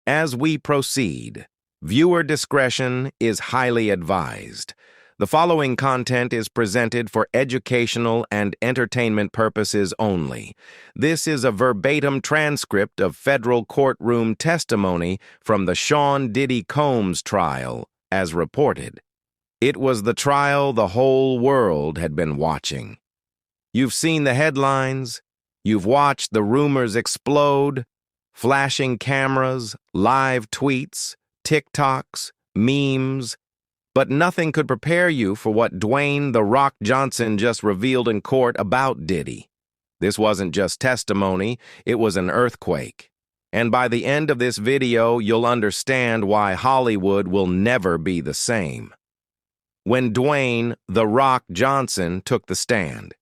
As we proceed, viewer discretion is highly advised. The following content is presented for educational and entertainment purposes only. This is a verbatim transcript of federal courtroom testimony from the Sean Diddy Combs trial, as reported. It was the trial the whole world had been watching. You've seen the headlines. You've watched the rumors explode. Flashing cameras, live tweets, TikToks, memes. But nothing could prepare you for what Dwayne "The Rock" Johnson just revealed in court about Diddy. This wasn't just testimony, it was an earthquake. And by the end of this video, you'll understand why Hollywood will never be the same. When Dwayne "The Rock" Johnson took the stand,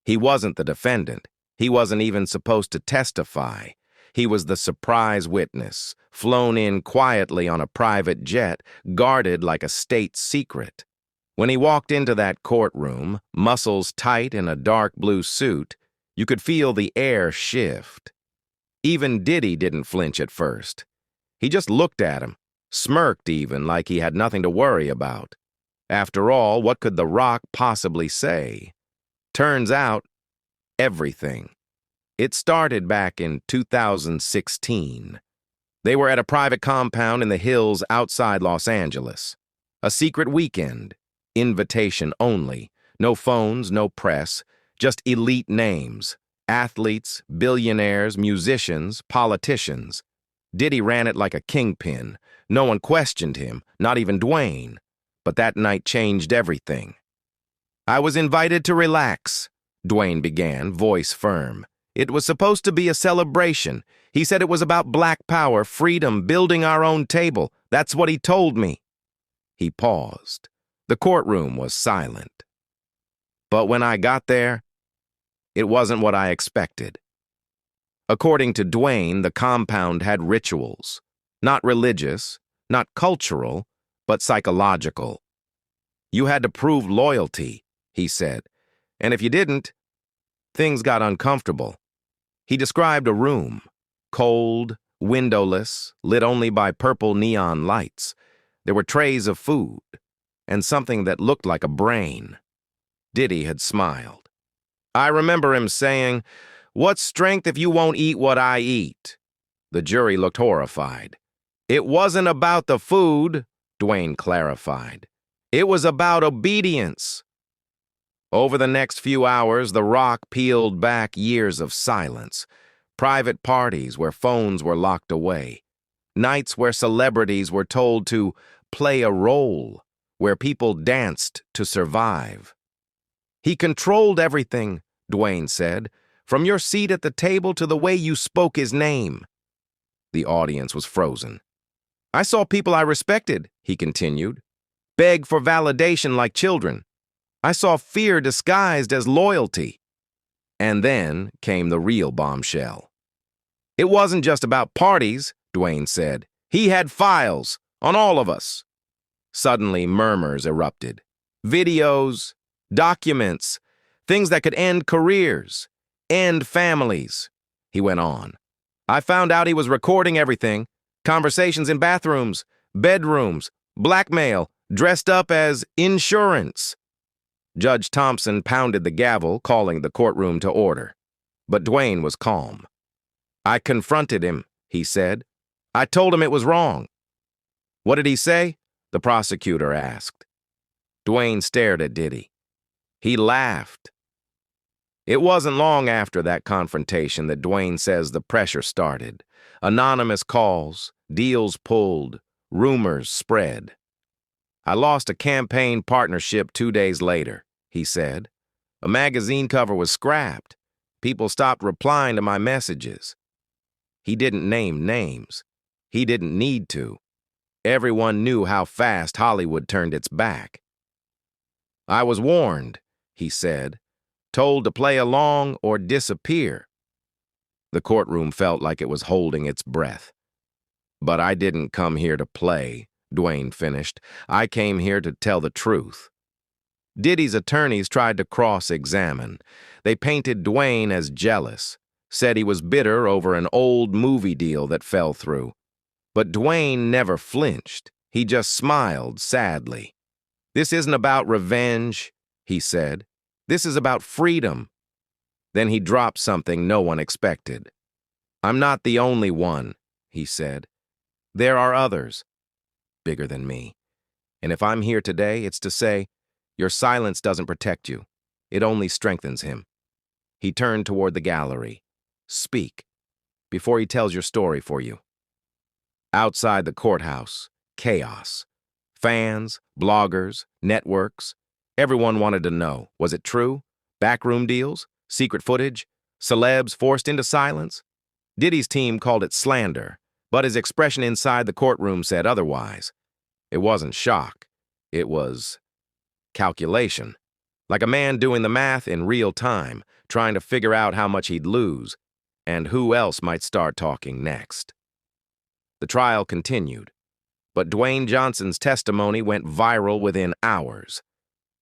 he wasn't the defendant. He wasn't even supposed to testify. He was the surprise witness, flown in quietly on a private jet, guarded like a state secret. When he walked into that courtroom, muscles tight in a dark blue suit, you could feel the air shift. Even Diddy didn't flinch at first. He just looked at him, smirked even, like he had nothing to worry about. After all, what could The Rock possibly say? Turns out, everything. It started back in 2016. They were at a private compound in the hills outside Los Angeles. A secret weekend, invitation only, no phones, no press, just elite names, athletes, billionaires, musicians, politicians. Diddy ran it like a kingpin. No one questioned him, not even Dwayne. But that night changed everything. "I was invited to relax," Dwayne began, voice firm. "It was supposed to be a celebration. He said it was about black power, freedom, building our own table. That's what he told me." He paused. The courtroom was silent. But when I got there, it wasn't what I expected. According to Dwayne, the compound had rituals. Not religious, not cultural, but psychological. You had to prove loyalty, he said. And if you didn't, things got uncomfortable. He described a room, cold, windowless, lit only by purple neon lights. There were trays of food, and something that looked like a brain. Diddy had smiled. I remember him saying, "What strength if you won't eat what I eat?" The jury looked horrified. "It wasn't about the food," Dwayne clarified. "It was about obedience." Over the next few hours, The Rock peeled back years of silence. Private parties where phones were locked away. Nights where celebrities were told to play a role, where people danced to survive. "He controlled everything," Dwayne said, "from your seat at the table to the way you spoke his name." The audience was frozen. "I saw people I respected," he continued, "beg for validation like children. I saw fear disguised as loyalty." And then came the real bombshell. "It wasn't just about parties," Dwayne said. "He had files on all of us." Suddenly, murmurs erupted. Videos, documents, things that could end careers, end families. He went on. "I found out he was recording everything. Conversations in bathrooms, bedrooms, blackmail, dressed up as insurance." Judge Thompson pounded the gavel, calling the courtroom to order. But Dwayne was calm. "I confronted him," he said. "I told him it was wrong." "What did he say?" the prosecutor asked. Dwayne stared at Diddy. He laughed. It wasn't long after that confrontation that Dwayne says the pressure started. Anonymous calls, deals pulled, rumors spread. "I lost a campaign partnership 2 days later," he said. "A magazine cover was scrapped. People stopped replying to my messages." He didn't name names. He didn't need to. Everyone knew how fast Hollywood turned its back. "I was warned," he said, "told to play along or disappear." The courtroom felt like it was holding its breath. "But I didn't come here to play," Dwayne finished. "I came here to tell the truth." Diddy's attorneys tried to cross-examine. They painted Dwayne as jealous, said he was bitter over an old movie deal that fell through. But Dwayne never flinched. He just smiled sadly. "This isn't about revenge," he said. "This is about freedom." Then he dropped something no one expected. "I'm not the only one," he said. "There are others, bigger than me. And if I'm here today, it's to say, your silence doesn't protect you. It only strengthens him." He turned toward the gallery. "Speak, before he tells your story for you." Outside the courthouse, chaos. Fans, bloggers, networks. Everyone wanted to know, was it true? Backroom deals? Secret footage? Celebs forced into silence? Diddy's team called it slander, but his expression inside the courtroom said otherwise. It wasn't shock. It was calculation. Like a man doing the math in real time, trying to figure out how much he'd lose, and who else might start talking next. The trial continued, but Dwayne Johnson's testimony went viral within hours.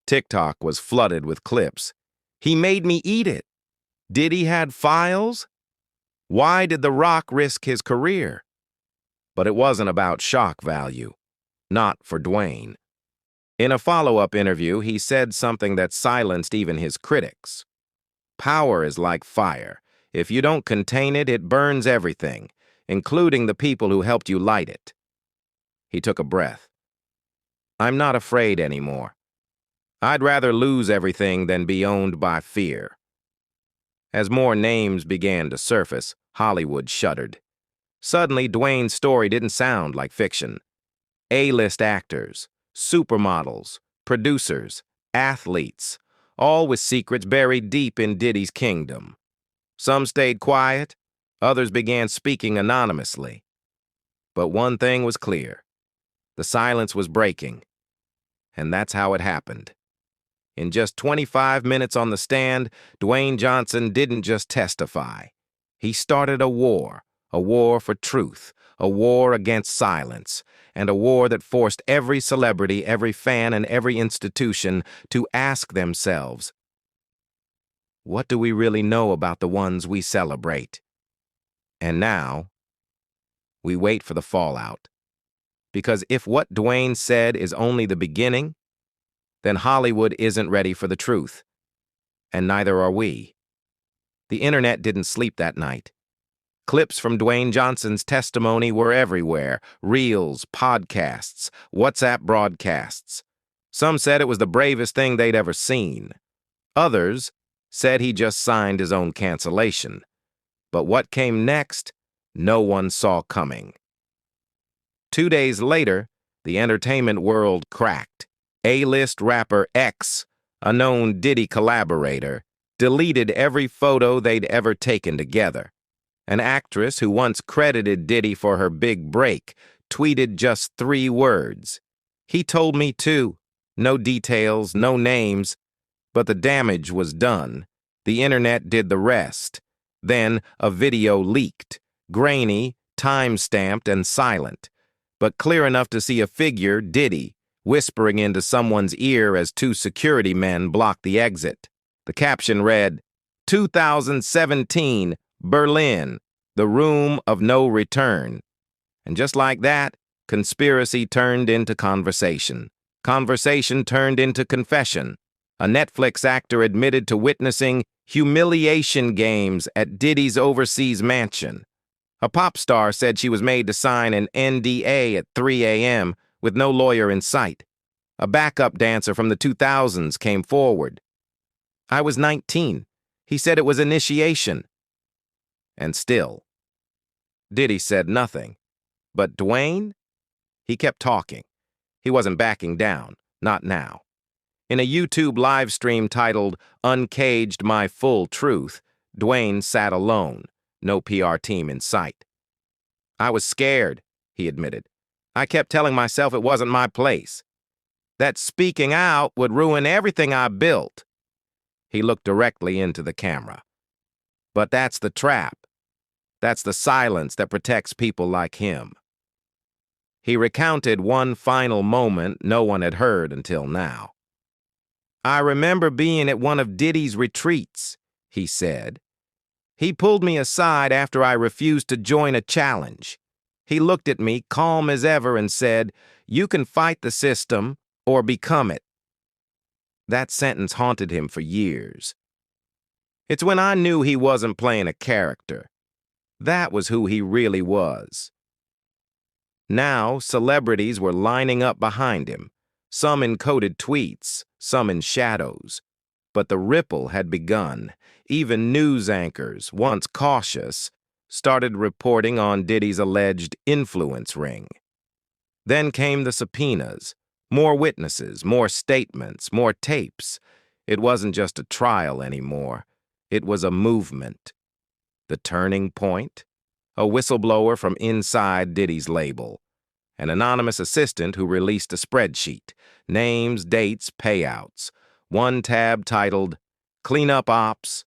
TikTok was flooded with clips. "He made me eat it." "Diddy had files?" "Why did The Rock risk his career?" But it wasn't about shock value. Not for Dwayne. In a follow-up interview, he said something that silenced even his critics. "Power is like fire. If you don't contain it, it burns everything, including the people who helped you light it." He took a breath. "I'm not afraid anymore. I'd rather lose everything than be owned by fear." As more names began to surface, Hollywood shuddered. Suddenly, Dwayne's story didn't sound like fiction. A-list actors, supermodels, producers, athletes, all with secrets buried deep in Diddy's kingdom. Some stayed quiet, others began speaking anonymously. But one thing was clear. The silence was breaking. And that's how it happened. In just 25 minutes on the stand, Dwayne Johnson didn't just testify. He started a war for truth, a war against silence, and a war that forced every celebrity, every fan, and every institution to ask themselves, what do we really know about the ones we celebrate? And now, we wait for the fallout. Because if what Dwayne said is only the beginning, then Hollywood isn't ready for the truth. And neither are we. The internet didn't sleep that night. Clips from Dwayne Johnson's testimony were everywhere. Reels, podcasts, WhatsApp broadcasts. Some said it was the bravest thing they'd ever seen. Others said he just signed his own cancellation. But what came next, no one saw coming. 2 days later, the entertainment world cracked. A-list rapper X, a known Diddy collaborator, deleted every photo they'd ever taken together. An actress who once credited Diddy for her big break tweeted just 3 words. "He told me to." No details, no names. But the damage was done. The internet did the rest. Then a video leaked, grainy, time-stamped, and silent, but clear enough to see a figure, Diddy, whispering into someone's ear as 2 security men blocked the exit. The caption read, "2017, Berlin, the room of no return." And just like that, conspiracy turned into conversation. Conversation turned into confession. A Netflix actor admitted to witnessing humiliation games at Diddy's overseas mansion. A pop star said she was made to sign an NDA at 3 a.m. with no lawyer in sight. A backup dancer from the 2000s came forward. "I was 19. He said it was initiation." And still, Diddy said nothing. But Dwayne? He kept talking. He wasn't backing down, not now. In a YouTube live stream titled "Uncaged My Full Truth," Dwayne sat alone, no PR team in sight. "I was scared," he admitted. "I kept telling myself it wasn't my place. That speaking out would ruin everything I built." He looked directly into the camera. But that's the trap. That's the silence that protects people like him. He recounted one final moment no one had heard until now. "I remember being at one of Diddy's retreats," he said. "He pulled me aside after I refused to join a challenge. He looked at me, calm as ever, and said, "You can fight the system or become it." That sentence haunted him for years. It's when I knew he wasn't playing a character. That was who he really was. Now, celebrities were lining up behind him, some in coded tweets, some in shadows. But the ripple had begun. Even news anchors, once cautious, started reporting on Diddy's alleged influence ring. Then came the subpoenas. More witnesses, more statements, more tapes. It wasn't just a trial anymore. It was a movement. The turning point? A whistleblower from inside Diddy's label. An anonymous assistant who released a spreadsheet. Names, dates, payouts. One tab titled, "Clean Up Ops."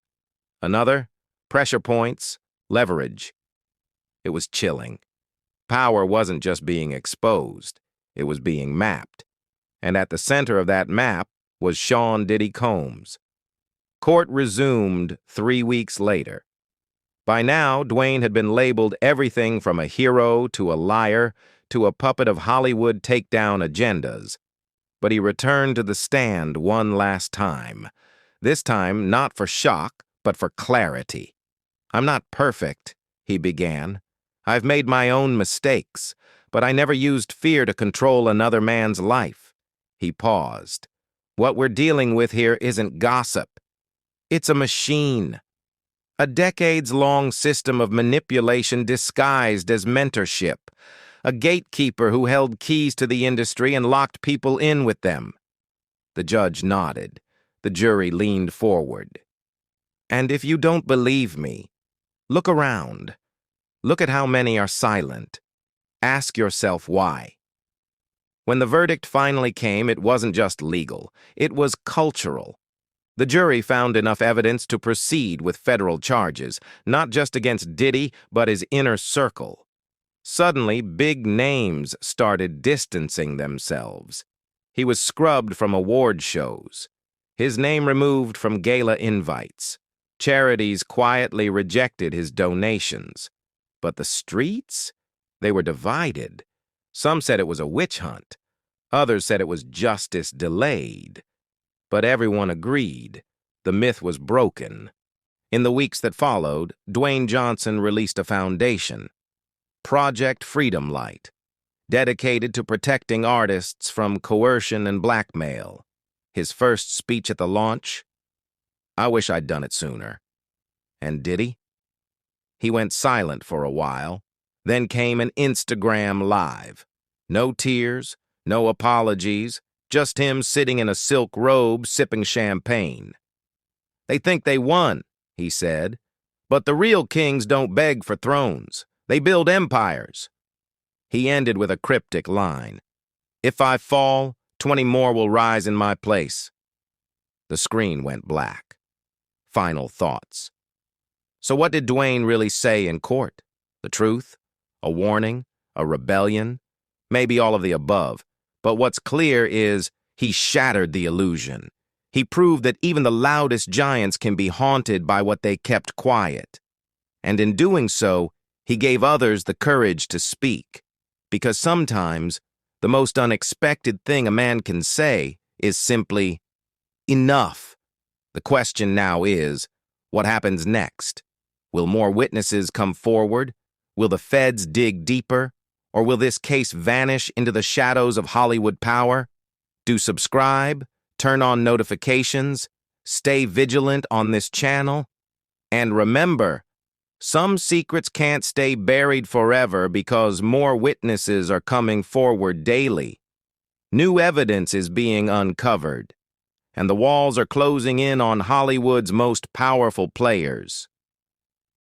Another, "Pressure Points, Leverage." It was chilling. Power wasn't just being exposed. It was being mapped. And at the center of that map was Sean Diddy Combs. Court resumed 3 weeks later. By now, Dwayne had been labeled everything from a hero to a liar to a puppet of Hollywood takedown agendas. But he returned to the stand one last time. This time, not for shock, but for clarity. "I'm not perfect," he began. "I've made my own mistakes, but I never used fear to control another man's life." He paused. "What we're dealing with here isn't gossip. It's a machine. A decades-long system of manipulation disguised as mentorship. A gatekeeper who held keys to the industry and locked people in with them." The judge nodded. The jury leaned forward. "And if you don't believe me, look around. Look at how many are silent. Ask yourself why." When the verdict finally came, it wasn't just legal. It was cultural. The jury found enough evidence to proceed with federal charges, not just against Diddy, but his inner circle. Suddenly, big names started distancing themselves. He was scrubbed from award shows. His name removed from gala invites. Charities quietly rejected his donations. But the streets? They were divided. Some said it was a witch hunt. Others said it was justice delayed. But everyone agreed. The myth was broken. In the weeks that followed, Dwayne Johnson released a foundation, Project Freedom Light, dedicated to protecting artists from coercion and blackmail. His first speech at the launch? "I wish I'd done it sooner." And Diddy? He went silent for a while. Then came an Instagram Live. No tears, no apologies, just him sitting in a silk robe sipping champagne. "They think they won," he said. "But the real kings don't beg for thrones. They build empires." He ended with a cryptic line. "If I fall, 20 more will rise in my place." The screen went black. Final thoughts. So what did Dwayne really say in court? The truth? A warning? A rebellion? Maybe all of the above. But what's clear is he shattered the illusion. He proved that even the loudest giants can be haunted by what they kept quiet. And in doing so, he gave others the courage to speak. Because sometimes, the most unexpected thing a man can say is simply, "Enough." The question now is, what happens next? Will more witnesses come forward? Will the feds dig deeper? Or will this case vanish into the shadows of Hollywood power? Do subscribe, turn on notifications, stay vigilant on this channel. And remember, some secrets can't stay buried forever because more witnesses are coming forward daily. New evidence is being uncovered, and the walls are closing in on Hollywood's most powerful players.